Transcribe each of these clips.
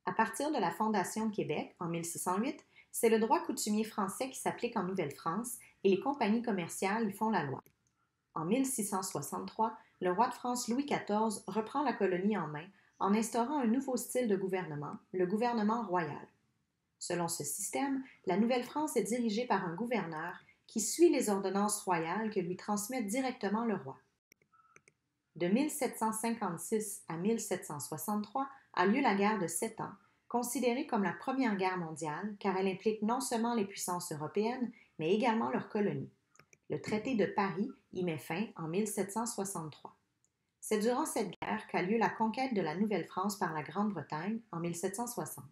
À partir de la fondation de Québec, en 1608, c'est le droit coutumier français qui s'applique en Nouvelle-France et les compagnies commerciales y font la loi. En 1663, le roi de France Louis XIV reprend la colonie en main en instaurant un nouveau style de gouvernement, le gouvernement royal. Selon ce système, la Nouvelle-France est dirigée par un gouverneur qui suit les ordonnances royales que lui transmet directement le roi. De 1756 à 1763 a lieu la guerre de 7 ans, considérée comme la Première Guerre mondiale car elle implique non seulement les puissances européennes, mais également leurs colonies. Le traité de Paris y met fin en 1763. C'est durant cette guerre qu'a lieu la conquête de la Nouvelle-France par la Grande-Bretagne en 1760.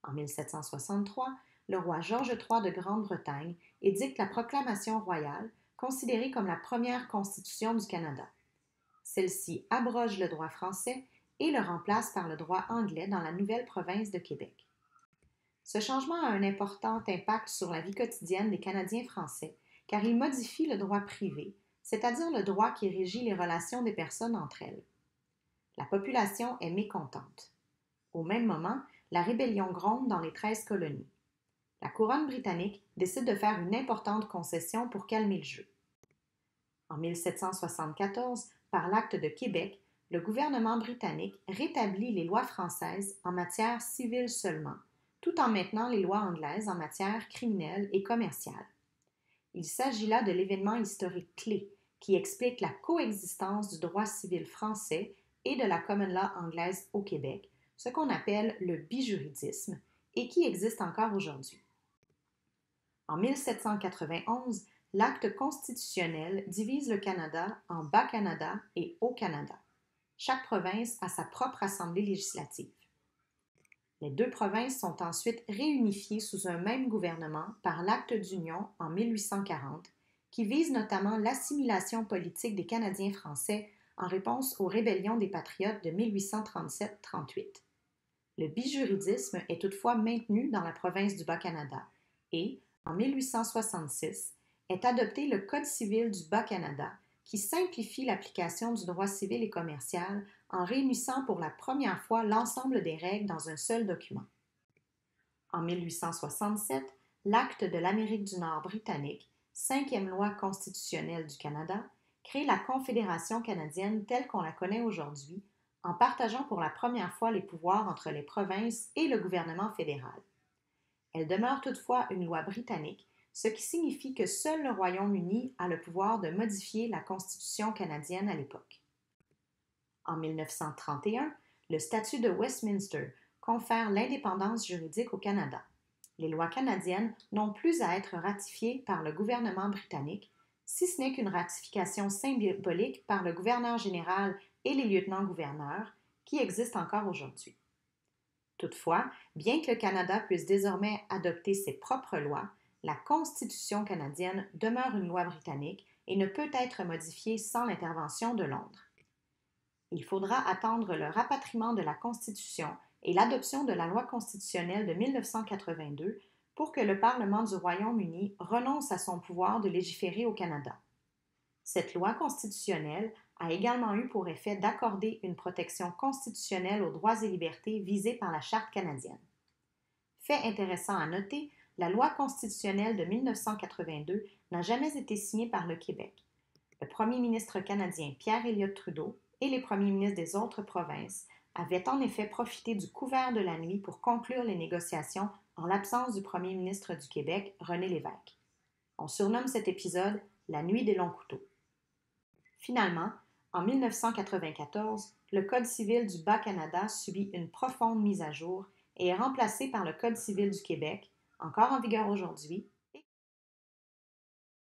En 1763, le roi Georges III de Grande-Bretagne édicte la Proclamation royale, considérée comme la première constitution du Canada. Celle-ci abroge le droit français et le remplace par le droit anglais dans la nouvelle province de Québec. Ce changement a un important impact sur la vie quotidienne des Canadiens français, car il modifie le droit privé, c'est-à-dire le droit qui régit les relations des personnes entre elles. La population est mécontente. Au même moment, la rébellion gronde dans les 13 colonies. La couronne britannique décide de faire une importante concession pour calmer le jeu. En 1774, par l'Acte de Québec, le gouvernement britannique rétablit les lois françaises en matière civile seulement, tout en maintenant les lois anglaises en matière criminelle et commerciale. Il s'agit là de l'événement historique clé qui explique la coexistence du droit civil français et de la common law anglaise au Québec, ce qu'on appelle le bijuridisme, et qui existe encore aujourd'hui. En 1791, l'acte constitutionnel divise le Canada en Bas-Canada et Haut-Canada. Chaque province a sa propre assemblée législative. Les deux provinces sont ensuite réunifiées sous un même gouvernement par l'acte d'union en 1840, qui vise notamment l'assimilation politique des Canadiens français en réponse aux rébellions des Patriotes de 1837-38. Le bijuridisme est toutefois maintenu dans la province du Bas-Canada et, en 1866, est adopté le Code civil du Bas-Canada qui simplifie l'application du droit civil et commercial en réunissant pour la première fois l'ensemble des règles dans un seul document. En 1867, l'Acte de l'Amérique du Nord britannique, cinquième loi constitutionnelle du Canada, crée la Confédération canadienne telle qu'on la connaît aujourd'hui, en partageant pour la première fois les pouvoirs entre les provinces et le gouvernement fédéral. Elle demeure toutefois une loi britannique, ce qui signifie que seul le Royaume-Uni a le pouvoir de modifier la Constitution canadienne à l'époque. En 1931, le statut de Westminster confère l'indépendance juridique au Canada. Les lois canadiennes n'ont plus à être ratifiées par le gouvernement britannique, si ce n'est qu'une ratification symbolique par le gouverneur général et les lieutenants-gouverneurs, qui existent encore aujourd'hui. Toutefois, bien que le Canada puisse désormais adopter ses propres lois, la Constitution canadienne demeure une loi britannique et ne peut être modifiée sans l'intervention de Londres. Il faudra attendre le rapatriement de la Constitution et l'adoption de la loi constitutionnelle de 1982 pour que le Parlement du Royaume-Uni renonce à son pouvoir de légiférer au Canada. Cette loi constitutionnelle a également eu pour effet d'accorder une protection constitutionnelle aux droits et libertés visés par la Charte canadienne. Fait intéressant à noter, la loi constitutionnelle de 1982 n'a jamais été signée par le Québec. Le premier ministre canadien Pierre Elliott Trudeau et les premiers ministres des autres provinces avaient en effet profité du couvert de la nuit pour conclure les négociations en l'absence du premier ministre du Québec, René Lévesque. On surnomme cet épisode « La nuit des longs couteaux ». Finalement, en 1994, le Code civil du Bas-Canada subit une profonde mise à jour et est remplacé par le Code civil du Québec, encore en vigueur aujourd'hui,